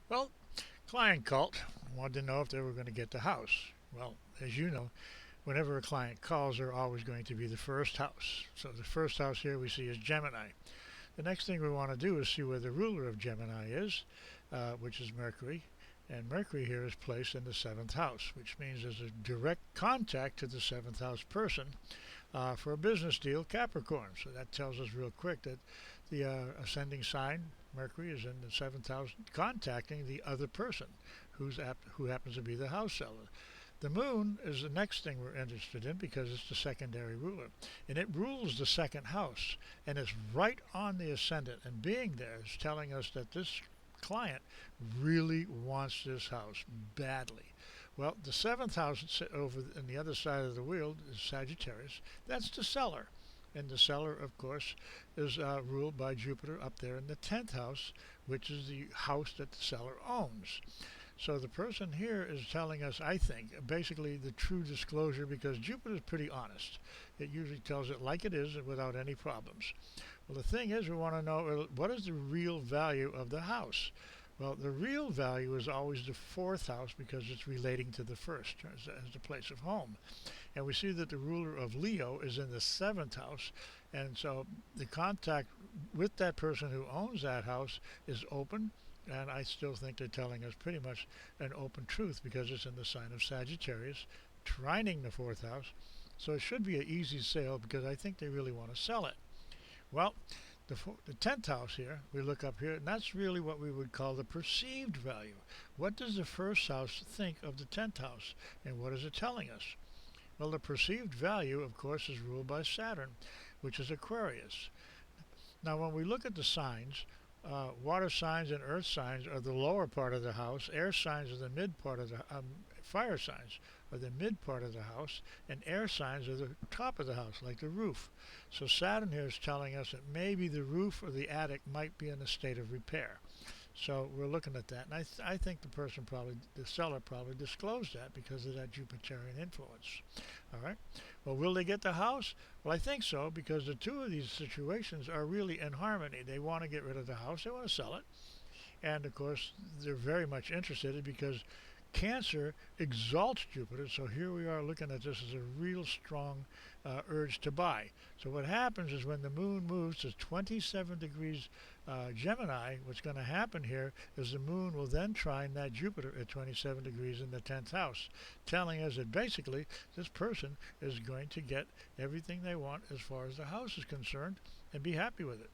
Well, client cult wanted to know if they were going to get the house. Well, as you know, whenever a client calls, they're always going to be the first house. So the first house here we see is Gemini. The next thing we want to do is see where the ruler of Gemini is, which is Mercury. And Mercury here is placed in the seventh house, which means there's a direct contact to the seventh house person for a business deal, Capricorn. So that tells us real quick that the ascending sign, Mercury, is in the seventh house, contacting the other person who happens to be the house seller. The moon is the next thing we're interested in because it's the secondary ruler. And it rules the second house. And it's right on the ascendant. And being there is telling us that this client really wants this house badly. Well, the seventh house over on the other side of the wheel is Sagittarius. That's the seller. And the seller, of course, is ruled by Jupiter up there in the 10th house, which is the house that the seller owns. So the person here is telling us, I think, basically the true disclosure because Jupiter is pretty honest. It usually tells it like it is without any problems. Well, the thing is, we want to know what is the real value of the house? Well, the real value is always the fourth house because it's relating to the first as the place of home. And we see that the ruler of Leo is in the seventh house. And so the contact with that person who owns that house is open. And I still think they're telling us pretty much an open truth because it's in the sign of Sagittarius, trining the fourth house. So it should be an easy sale because I think they really want to sell it. Well, the 10th house here, we look up here, and that's really what we would call the perceived value. What does the first house think of the 10th house, and what is it telling us? Well, the perceived value, of course, is ruled by Saturn, which is Aquarius. Now, when we look at the signs, water signs and earth signs are the lower part of the house. Air signs are the mid part of the fire signs are the mid part of the house, and air signs are the top of the house, like the roof. So Saturn here is telling us that maybe the roof or the attic might be in a state of repair. So we're looking at that, and I think the seller probably disclosed that because of that Jupiterian influence. All right. Well, will they get the house? Well, I think so because the two of these situations are really in harmony. They want to get rid of the house. They want to sell it, and of course they're very much interested because Cancer exalts Jupiter, so here we are looking at this as a real strong urge to buy. So what happens is when the moon moves to 27 degrees Gemini, what's going to happen here is the moon will then trine that Jupiter at 27 degrees in the 10th house, telling us that basically this person is going to get everything they want as far as the house is concerned and be happy with it.